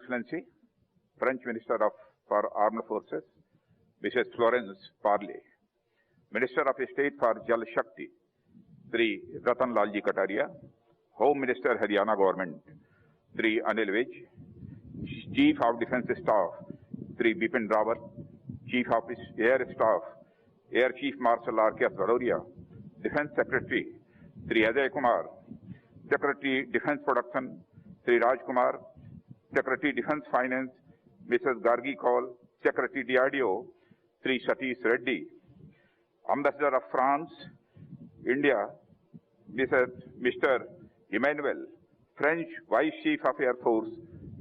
Excellency, French Minister for Armed Forces, Mrs. Florence Parly, Minister of State for Jal Shakti, Sri Ratan Lalji Kataria, Home Minister Haryana Government, Sri Anil Vij, Chief of Defence Staff, Sri Bipin Rawat, Chief of Air Staff, Air Chief Marshal R.K. Bhadauria, Defence Secretary, Sri Ajay Kumar, Secretary Defence Production, Sri Raj Kumar, Secretary Defence Finance, Mrs. Gargi Kaul, Secretary DRDO, Sri Satish Reddy, Ambassador of France, India, Mr. Emmanuel, French Vice Chief of Air Force,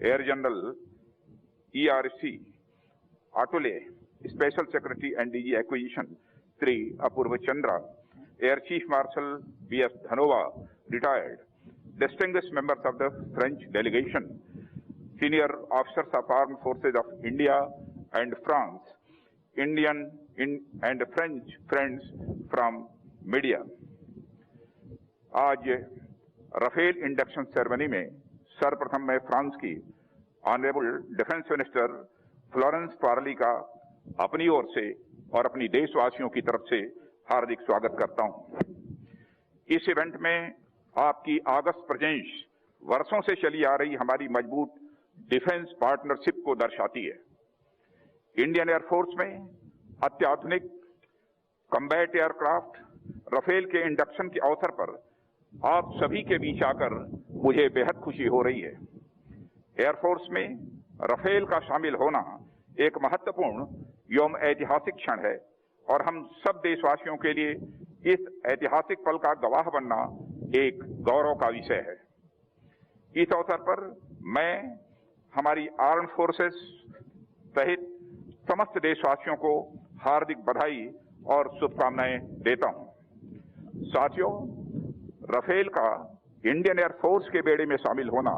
Air General ERC, Atule, Special Secretary and DG Acquisition, Sri Apurva Chandra, Air Chief Marshal B.S. Dhanova, retired, distinguished members of the French delegation, senior officers of Armed Forces of India and France, Indian and French friends from media. आज Rafale induction ceremony में सर्वप्रथम मैं France की honourable defence minister Florence Parly का अपनी ओर से और अपनी देशवासियों की तरफ से हार्दिक स्वागत करता हूं। इस इवेंट में आपकी ऑगस्ट प्रेजेंस वर्षों से चली आ रही हमारी मजबूत डिफेंस पार्टनरशिप को दर्शाती है। इंडियन एयरफोर्स में अत्याधुनिक कॉम्बैट एयरक्राफ्ट राफेल के इंडक्शन के अवसर पर आप सभी के बीच आकर मुझे बेहद खुशी हो रही है। एयरफोर्स में राफेल का शामिल होना एक महत्वपूर्ण एवं ऐतिहासिक क्षण है और हम सब देशवासियों के लिए इस ऐतिहासिक पल का गवाह बनना एक गौरव का विषय है। इस अवसर पर मैं हमारी आर्म फोर्सेस सहित समस्त देशवासियों को हार्दिक बधाई और शुभकामनाएं देता हूं। साथियों, राफेल का इंडियन एयरफोर्स के बेड़े में शामिल होना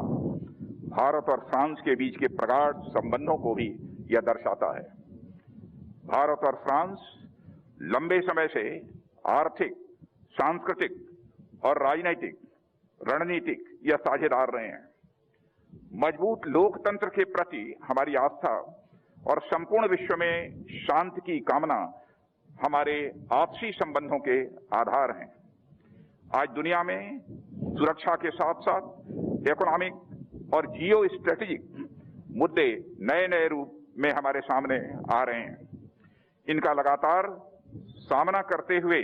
भारत और फ्रांस के बीच के प्रगाढ़ संबंधों को भी यह दर्शाता है। भारत और फ्रांस लंबे समय से आर्थिक, सांस्कृतिक और राजनीतिक, रणनीतिक या साझेदार रहे हैं। मजबूत लोकतंत्र के प्रति हमारी आस्था और संपूर्ण विश्व में शांति की कामना हमारे आपसी संबंधों के आधार हैं। आज दुनिया में सुरक्षा के साथ साथ इकोनॉमिक और जियो स्ट्रेटेजिक मुद्दे नए नए रूप में हमारे सामने आ रहे हैं। इनका लगातार सामना करते हुए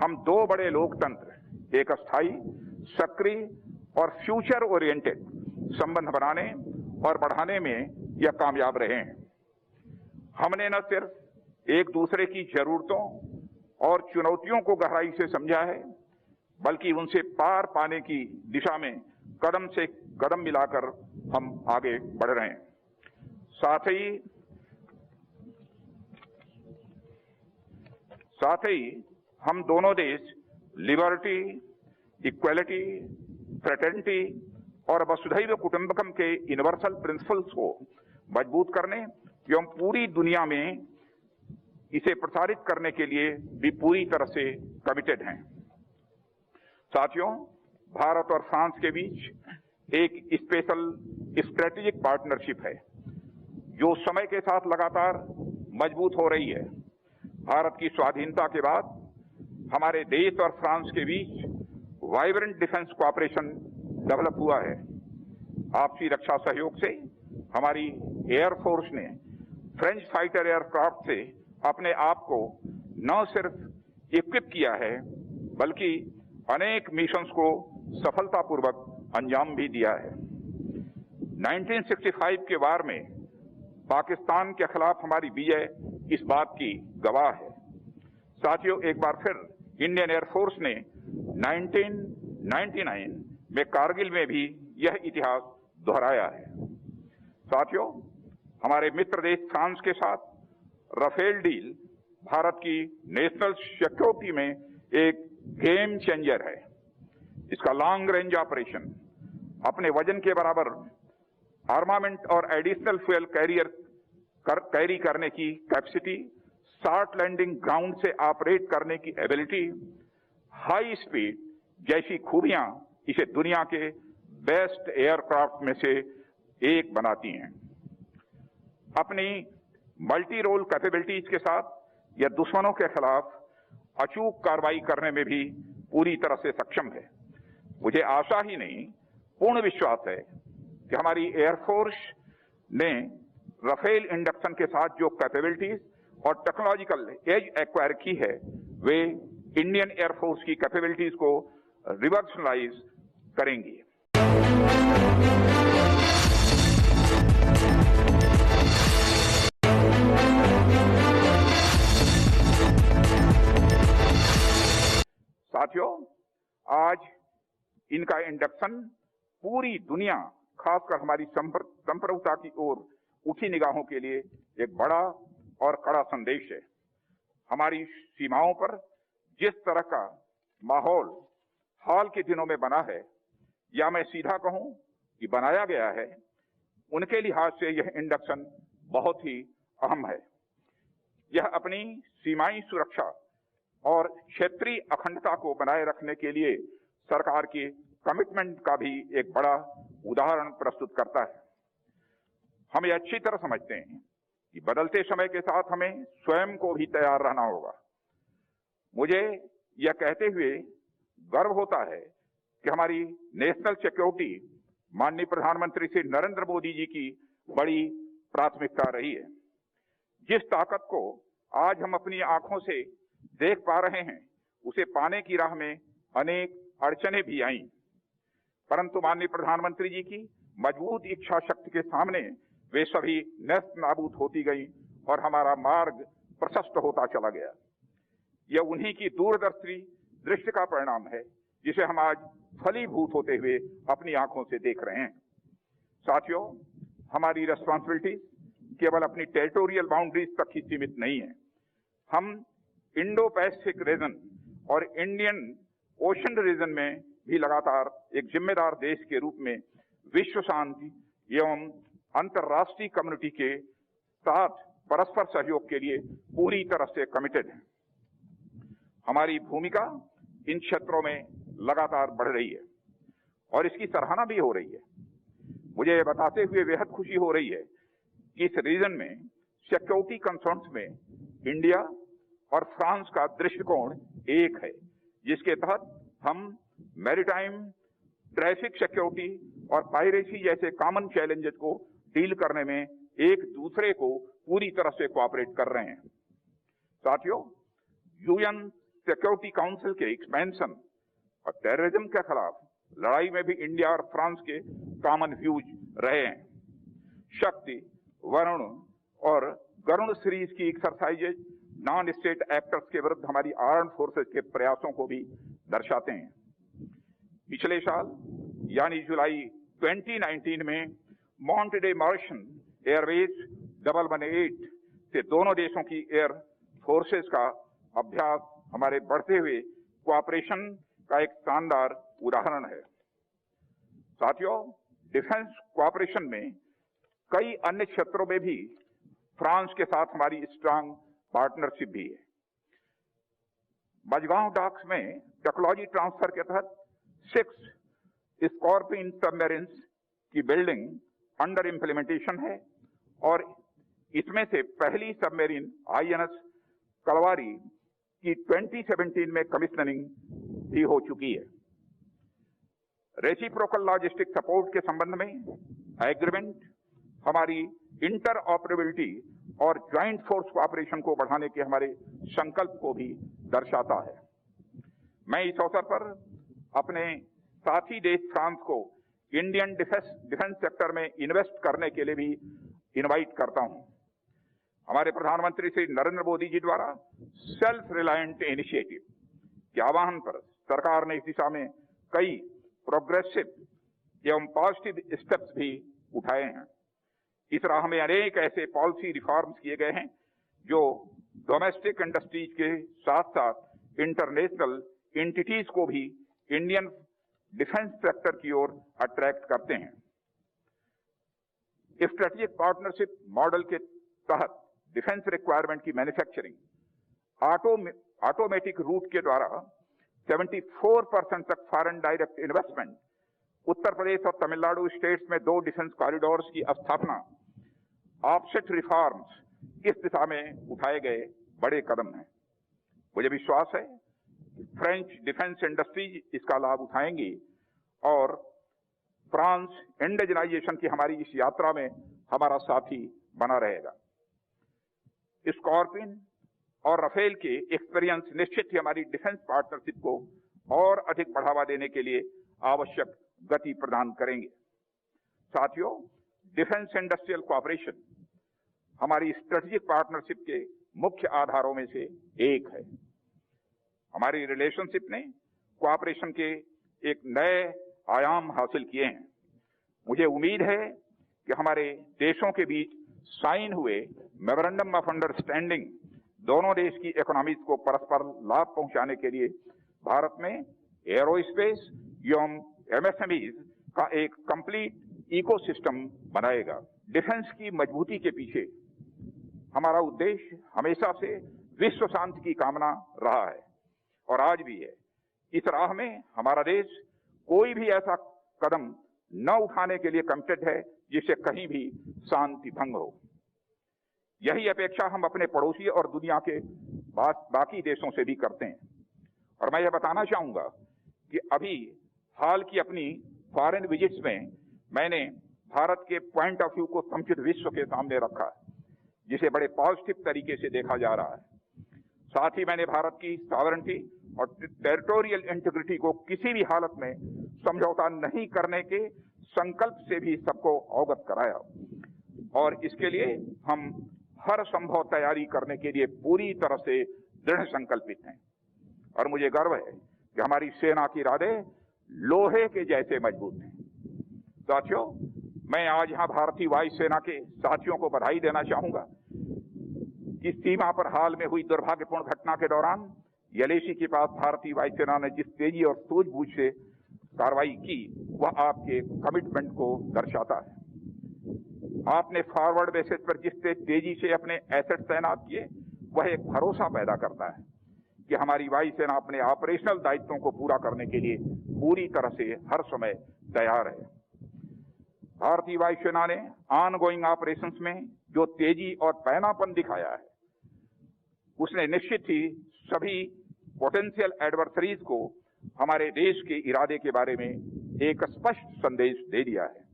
हम दो बड़े लोकतंत्र, एक अस्थायी, सक्रिय और फ्यूचर ओरिएंटेड संबंध बनाने और बढ़ाने में यह कामयाब रहे हैं। हमने न सिर्फ एक दूसरे की जरूरतों और चुनौतियों को गहराई से समझा है, बल्कि उनसे पार पाने की दिशा में कदम से कदम मिलाकर हम आगे बढ़ रहे हैं। साथ ही हम दोनों देश लिबर्टी, इक्वालिटी, फ्रेटर्निटी और वसुधैव कुटुंबकम के यूनिवर्सल प्रिंसिपल्स को मजबूत करने एवं पूरी दुनिया में इसे प्रसारित करने के लिए भी पूरी तरह से कमिटेड हैं। साथियों, भारत और फ्रांस के बीच एक स्पेशल स्ट्रेटेजिक पार्टनरशिप है जो समय के साथ लगातार मजबूत हो रही है। भारत की स्वाधीनता के बाद हमारे देश और फ्रांस के बीच वाइब्रेंट डिफेंस कोऑपरेशन डेवलप हुआ है। आपसी रक्षा सहयोग से हमारी एयरफोर्स ने फ्रेंच फाइटर एयरक्राफ्ट से अपने आप को न सिर्फ इक्विप किया है, बल्कि अनेक मिशंस को सफलतापूर्वक अंजाम भी दिया है। 1965 के वार में पाकिस्तान के खिलाफ हमारी विजय इस बात की गवाह है। साथियों, एक बार फिर इंडियन एयरफोर्स ने 1999 में कारगिल में भी यह इतिहास दोहराया है। साथियों, हमारे मित्र देश फ्रांस के साथ राफेल डील भारत की नेशनल सिक्योरिटी में एक गेम चेंजर है। इसका लॉन्ग रेंज ऑपरेशन, अपने वजन के बराबर आर्मामेंट और एडिशनल फ्यूल कैरी करने की कैपेसिटी, शॉर्ट लैंडिंग ग्राउंड से ऑपरेट करने की एबिलिटी, हाई स्पीड जैसी खूबियां इसे दुनिया के बेस्ट एयरक्राफ्ट में से एक बनाती हैं। अपनी मल्टी रोल कैपेबिलिटीज के साथ यह दुश्मनों के खिलाफ अचूक कार्रवाई करने में भी पूरी तरह से सक्षम है। मुझे आशा ही नहीं, पूर्ण विश्वास है कि हमारी एयरफोर्स ने राफेल इंडक्शन के साथ जो कैपेबिलिटीज और टेक्नोलॉजिकल एज एक्वायर की है, वे इंडियन एयरफोर्स की कैपेबिलिटीज को रिवर्सलाइज करेंगी। साथियों, आज इनका इंडक्शन पूरी दुनिया, खासकर हमारी संप्रभुता की ओर उठी निगाहों के लिए एक बड़ा और कड़ा संदेश है। हमारी सीमाओं पर जिस तरह का माहौल हाल के दिनों में बना है, या मैं सीधा कहूं कि बनाया गया है, उनके लिहाज से यह इंडक्शन बहुत ही अहम है। यह अपनी सीमाई सुरक्षा और क्षेत्रीय अखंडता को बनाए रखने के लिए सरकार की कमिटमेंट का भी एक बड़ा उदाहरण प्रस्तुत करता है। हम ये अच्छी तरह समझते हैं कि बदलते समय के साथ हमें स्वयं को भी तैयार रहना होगा। मुझे यह कहते हुए गर्व होता है कि हमारी नेशनल सिक्योरिटी माननीय प्रधानमंत्री श्री नरेंद्र मोदी जी की बड़ी प्राथमिकता रही है। जिस ताकत को आज हम अपनी आंखों से देख पा रहे हैं, उसे पाने की राह में अनेक अड़चनें भी आईं, परंतु माननीय प्रधानमंत्री जी की मजबूत इच्छा शक्ति के सामने वे सभी नष्ट नाबूद होती गई और हमारा मार्ग प्रशस्त होता चला गया। यह उन्हीं की दूरदर्शी दृष्टि का परिणाम है, जिसे हम आज फलीभूत होते हुए अपनी आंखों से देख रहे हैं। साथियों, हमारी रिस्पांसिबिलिटी केवल अपनी टेरिटोरियल बाउंड्रीज तक ही सीमित नहीं है। हम इंडो पैसिफिक रीजन और इंडियन ओशन रीजन में भी लगातार एक जिम्मेदार देश के रूप में विश्व शांति एवं अंतर्राष्ट्रीय कम्युनिटी के साथ परस्पर सहयोग के लिए पूरी तरह से कमिटेड है। हमारी भूमिका इन क्षेत्रों में लगातार बढ़ रही है और इसकी सराहना भी हो रही है। मुझे ये बताते हुए बेहद खुशी हो रही है कि इस रीजन में सिक्योरिटी कंसर्न्स में इंडिया और फ्रांस का दृष्टिकोण एक है, जिसके तहत हम मैरीटाइम, ट्रैफिक सिक्योरिटी और पायरेसी जैसे कॉमन चैलेंजेस को डील करने में एक दूसरे को पूरी तरह से कोऑपरेट कर रहे हैं। साथियों, यूएन सिक्योरिटी काउंसिल के एक्सपेंशन और टेररिज्म के खिलाफ लड़ाई में भी इंडिया और फ्रांस के कॉमन व्यूज रहे हैं। शक्ति, वरुण और गरुण सीरीज की एक्सरसाइजेज नॉन स्टेट एक्टर्स के विरुद्ध हमारी आर्म्ड फोर्सेस के प्रयासों को भी दर्शाते हैं। पिछले साल यानी जुलाई 2019 में मॉन्टे मार्शन एयरवेज 118 से दोनों देशों की एयर फोर्सेस का अभ्यास हमारे बढ़ते हुए कोऑपरेशन का एक शानदार उदाहरण है। साथियों, डिफेंस कोऑपरेशन में कई अन्य क्षेत्रों में भी फ्रांस के साथ हमारी स्ट्रांग पार्टनरशिप भी है। मझगांव डॉक्स में टेक्नोलॉजी ट्रांसफर के तहत 6 स्कॉर्पियन सबमरीन्स की बिल्डिंग अंडर इंप्लीमेंटेशन है और इसमें से पहली सबमरीन आईएनएस कलवारी की 2017 में कमिश्नरिंग भी हो चुकी है। रेसिप्रोकल लॉजिस्टिक सपोर्ट के संबंध में एग्रीमेंट हमारी इंटर ऑपरेबिलिटी और ज्वाइंट फोर्स कोऑपरेशन को बढ़ाने के हमारे संकल्प को भी दर्शाता है। मैं इस अवसर पर अपने साथी देश फ्रांस को इंडियन डिफेंस सेक्टर में इन्वेस्ट करने के लिए भी इनवाइट करता हूं। हमारे प्रधानमंत्री श्री नरेंद्र मोदी जी द्वारा सेल्फ रिलायंट इनिशिएटिव के आह्वान पर सरकार ने इस दिशा में कई प्रोग्रेसिव एवं पॉजिटिव स्टेप्स भी उठाए हैं। इस राह में अनेक ऐसे पॉलिसी रिफॉर्म्स किए गए हैं जो डोमेस्टिक इंडस्ट्रीज के साथ साथ इंटरनेशनल एंटिटीज को भी इंडियन डिफेंस सेक्टर की ओर अट्रैक्ट करते हैं। स्ट्रेटेजिक पार्टनरशिप मॉडल के तहत डिफेंस रिक्वायरमेंट की मैन्युफैक्चरिंग ऑटोमेटिक रूट के द्वारा 74% तक foreign direct investment Uttar Pradesh और तमिलनाडु स्टेट्स में 2 डिफेंस कॉरिडोर्स की स्थापना, ऑफसेट रिफॉर्म्स इस दिशा में उठाए गए बड़े कदम हैं। मुझे विश्वास है कि फ्रेंच डिफेंस इंडस्ट्रीज इसका लाभ उठाएंगी और फ्रांस इंडिजिनाइजेशन की हमारी इस यात्रा में हमारा साथी बना रहेगा। स्कॉर्पिन और राफेल के एक्सपीरियंस निश्चित ही हमारी डिफेंस पार्टनरशिप को और अधिक बढ़ावा देने के लिए आवश्यक गति प्रदान करेंगे। साथियों, डिफेंस इंडस्ट्रियल कोऑपरेशन हमारी स्ट्रेटेजिक पार्टनरशिप के मुख्य आधारों में से एक है। हमारी रिलेशनशिप ने कोऑपरेशन के एक नए आयाम हासिल किए हैं। मुझे उम्मीद है कि हमारे देशों के बीच साइन हुए मेमोरेंडम ऑफ अंडरस्टैंडिंग दोनों देश की इकोनॉमीज को परस्पर लाभ पहुंचाने के लिए भारत में एरोस्पेस एवं एमएसएमईज का एक कंप्लीट इकोसिस्टम बनाएगा। डिफेंस की मजबूती के पीछे हमारा उद्देश्य हमेशा से विश्व शांति की कामना रहा है और आज भी है। इस राह में हमारा देश कोई भी ऐसा कदम न उठाने के लिए कमिटेड है जिससे कहीं भी शांति भंग हो। यही अपेक्षा हम अपने पड़ोसी और दुनिया के बाकी देशों से भी करते हैं। और मैं यह बताना चाहूंगा कि अभी हाल की अपनी फॉरेन विजिट्स में मैंने भारत के पॉइंट ऑफ व्यू को समुचित विश्व के सामने रखा है, जिसे बड़े पॉजिटिव तरीके से देखा जा रहा है। साथ ही मैंने भारत की सॉवरेनिटी और टेरिटोरियल इंटीग्रिटी को किसी भी हालत में समझौता नहीं करने के संकल्प से भी सबको अवगत कराया और इसके लिए हम हर संभव तैयारी करने के लिए पूरी तरह से दृढ़ संकल्पित हैं। और मुझे गर्व है कि हमारी सेना की इरादे लोहे के जैसे मजबूत हैं। साथियों, मैं आज यहां भारतीय वायु सेना के साथियों को बधाई देना चाहूंगा कि सीमा पर हाल में हुई दुर्भाग्यपूर्ण घटना के दौरान यलेशी के पास भारतीय वायु सेना ने जिस तेजी और सूझबूझ से कार्रवाई की, वह आपके कमिटमेंट को दर्शाता है। आपने फॉरवर्ड बेसिस पर जिस तेजी से अपने एसेट तैनात किए, वह एक भरोसा पैदा करता है कि हमारी वायुसेना अपने ऑपरेशनल दायित्वों को पूरा करने के लिए पूरी तरह से हर समय तैयार है। भारतीय वायुसेना ने ऑनगोइंग ऑपरेशंस में जो तेजी और पैनापन दिखाया है, उसने निश्चित ही सभी पोटेंशियल एडवर्सरीज को हमारे देश के इरादे के बारे में एक स्पष्ट संदेश दे दिया है।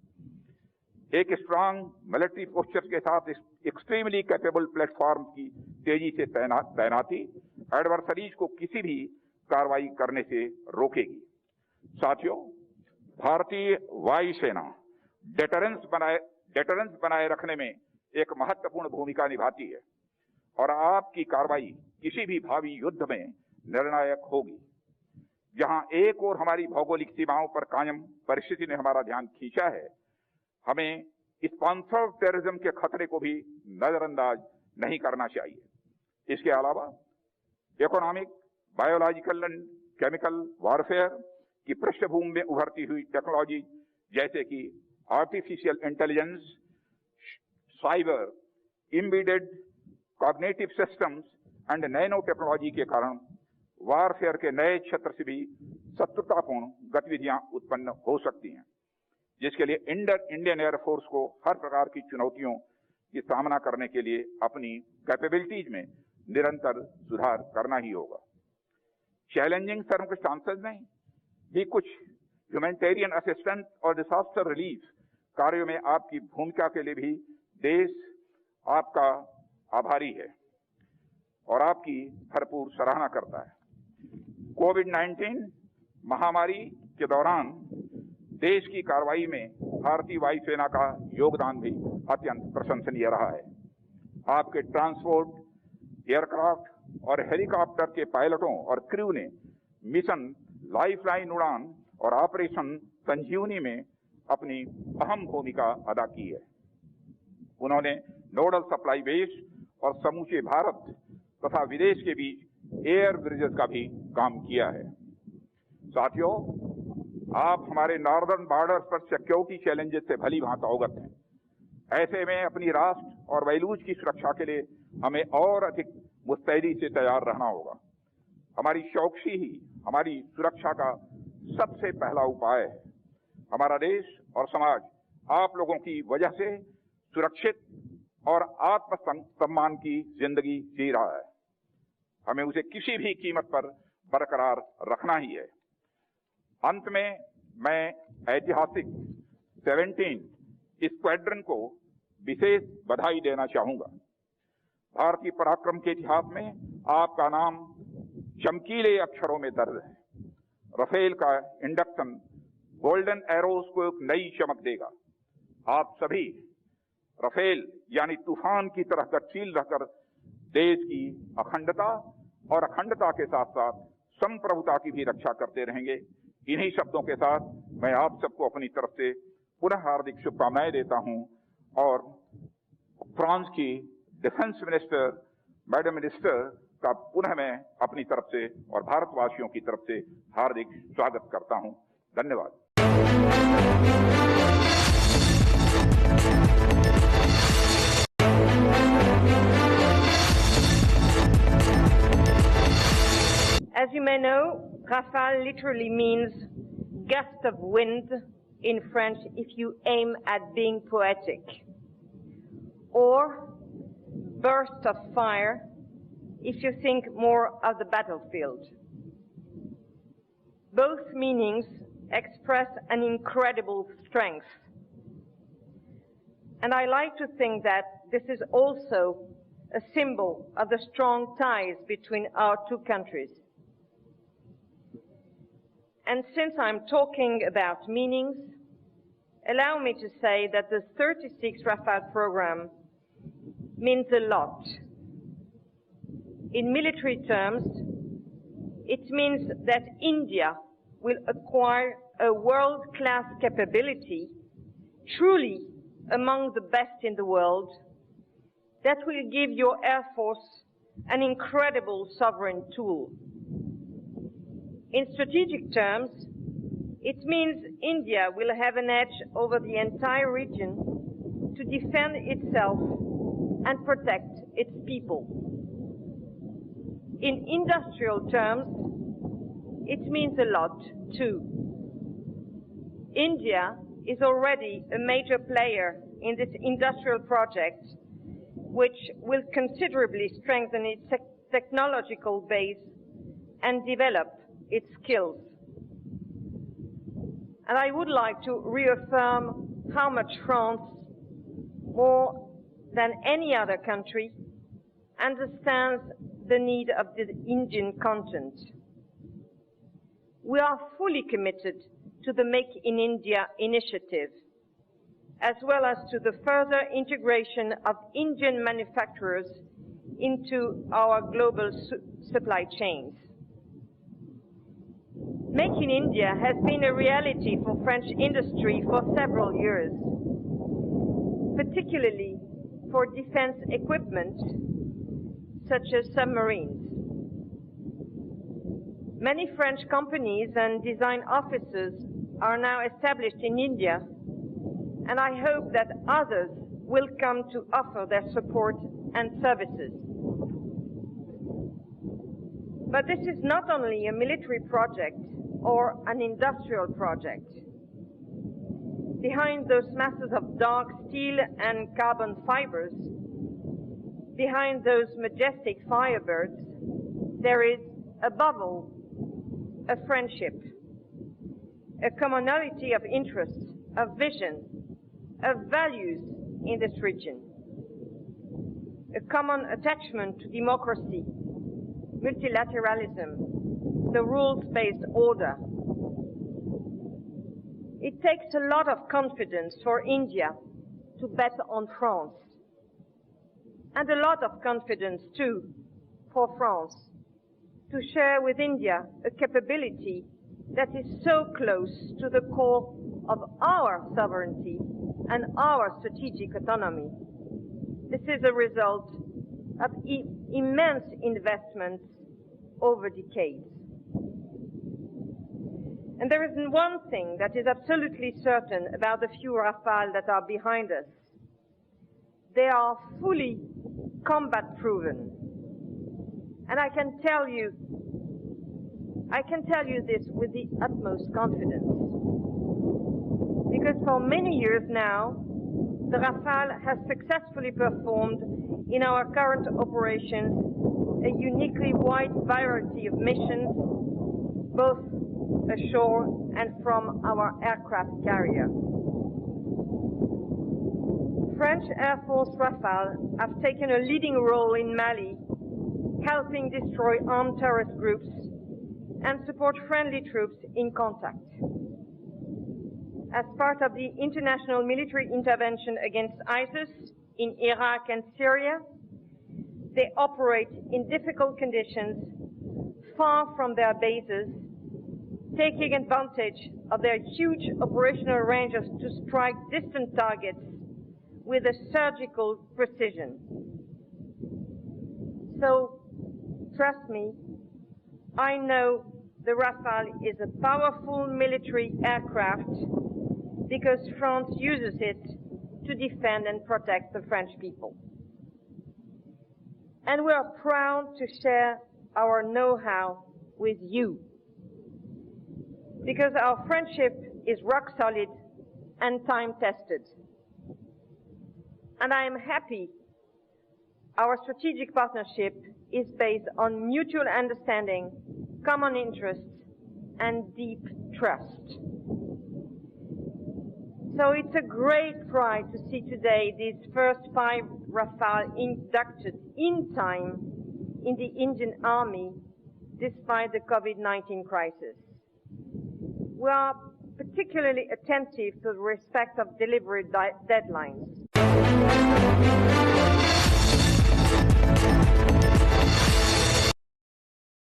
एक स्ट्रांग मिलिट्री पोस्चर के साथ एक्सट्रीमली कैपेबल प्लेटफॉर्म की तेजी से तैनाती एडवर्सरीज को किसी भी कार्रवाई करने से रोकेगी। साथियों, भारतीय वायुसेना डेटरेंस बनाए रखने में एक महत्वपूर्ण भूमिका निभाती है और आपकी कार्रवाई किसी भी भावी युद्ध में निर्णायक होगी। जहां एक और हमारी भौगोलिक सीमाओं पर कायम परिस्थिति ने हमारा ध्यान खींचा है, हमें स्पॉन्सर्ड टेररिज्म के खतरे को भी नजरअंदाज नहीं करना चाहिए। इसके अलावा economic, biological and chemical warfare की पृष्ठभूमि में उभरती हुई टेक्नोलॉजी जैसे कि artificial intelligence, cyber, embedded cognitive systems and nano technology के कारण वॉरफेयर के नए क्षेत्र से भी शत्रुतापूर्ण गतिविधियां उत्पन्न हो सकती हैं, जिसके लिए इंडियन एयरफोर्स को हर प्रकार की चुनौतियों की सामना करने के लिए अपनी कैपेबिलिटीज में निरंतर सुधार करना ही होगा। चैलेंजिंग सर्कमस्टांसेस में भी कुछ ह्यूमैनिटेरियन असिस्टेंस और डिजास्टर रिलीफ कार्यों में आपकी भूमिका के लिए भी देश आपका आभारी है और आपकी भरपूर सराहना करता है। कोविड-19 महामारी के दौरान देश की कार्रवाई में भारतीय वायुसेना का योगदान भी अत्यंत प्रशंसनीय रहा है। आपके ट्रांसपोर्ट, एयरक्राफ्ट और हेलीकॉप्टर के पायलटों और क्रू ने मिशन लाइफलाइन उड़ान और ऑपरेशन संजीवनी में अपनी अहम भूमिका अदा की है। उन्होंने नोडल सप्लाई बेस और समूचे भारत तथा विदेश के बीच एयर ब्रिजेस का भी काम किया है। साथियों, आप हमारे नॉर्दर्न बॉर्डर पर सिक्योरिटी चैलेंजेस से भली भांति अवगत हैं। ऐसे में अपनी राष्ट्र और वैलूज की सुरक्षा के लिए हमें और अधिक मुस्तैदी से तैयार रहना होगा। हमारी चौकसी ही हमारी सुरक्षा का सबसे पहला उपाय है। हमारा देश और समाज आप लोगों की वजह से सुरक्षित और आत्मसम्मान की जिंदगी जी रहा है। हमें उसे किसी भी कीमत पर बरकरार रखना ही है। अंत में मैं ऐतिहासिक 17 स्क्वाड्रन को विशेष बधाई देना चाहूंगा। भारतीय पराक्रम के इतिहास में आपका नाम चमकीले अक्षरों में दर्ज है। राफेल का इंडक्शन गोल्डन एरोज को एक नई चमक देगा। आप सभी राफेल यानी तूफान की तरह गतिशील रहकर देश की अखंडता और अखंडता के साथ साथ संप्रभुता की भी रक्षा करते रहेंगे। इन्हीं शब्दों के साथ मैं आप सबको अपनी तरफ से पुनः हार्दिक शुभकामनाएं देता हूं और फ्रांस की डिफेंस मिनिस्टर मैडम मिनिस्टर का पुनः मैं अपनी तरफ से और भारतवासियों की तरफ से हार्दिक स्वागत करता हूं। धन्यवाद। As you may know, Rafale literally means gust of wind in French if you aim at being poetic, or burst of fire if you think more of the battlefield. Both meanings express an incredible strength. And I like to think that this is also a symbol of the strong ties between our two countries. And since I'm talking about meanings, allow me to say that the 36 Rafale program means a lot. In military terms, it means that India will acquire a world-class capability, truly among the best in the world, that will give your Air Force an incredible sovereign tool. In strategic terms, it means India will have an edge over the entire region to defend itself and protect its people. In industrial terms, it means a lot too. India is already a major player in this industrial project, which will considerably strengthen its technological base and develop its skills. And I would like to reaffirm how much France, more than any other country, understands the need of the Indian content. We are fully committed to the Make in India initiative, as well as to the further integration of Indian manufacturers into our global supply chains. Make in India has been a reality for French industry for several years, particularly for defense equipment such as submarines. Many French companies and design offices are now established in India, and I hope that others will come to offer their support and services. But this is not only a military project or an industrial project. Behind those masses of dark steel and carbon fibers, behind those majestic firebirds, there is, above all, a friendship, a commonality of interests, of vision, of values in this region, a common attachment to democracy, multilateralism, the rules-based order. It takes a lot of confidence for India to bet on France, and a lot of confidence too for France to share with India a capability that is so close to the core of our sovereignty and our strategic autonomy. This is a result of immense investments over decades. And there is one thing that is absolutely certain about the few Rafale that are behind us. They are fully combat-proven. And I can tell you this with the utmost confidence. because for many years now, the Rafale has successfully performed in our current operations a uniquely wide variety of missions, both ashore and from our aircraft carrier. French Air Force Rafale have taken a leading role in Mali, helping destroy armed terrorist groups and support friendly troops in contact. As part of the international military intervention against ISIS in Iraq and Syria, they operate in difficult conditions, far from their bases, taking advantage of their huge operational ranges to strike distant targets with a surgical precision. So, trust me, I know the Rafale is a powerful military aircraft because France uses it to defend and protect the French people. And we are proud to share our know-how with you, because our friendship is rock solid and time-tested. And I am happy our strategic partnership is based on mutual understanding, common interests, and deep trust. So it's a great pride to see today these first 5 Rafale inducted in time in the Indian Army despite the COVID-19 crisis. We are particularly attentive to the respect of delivery deadlines.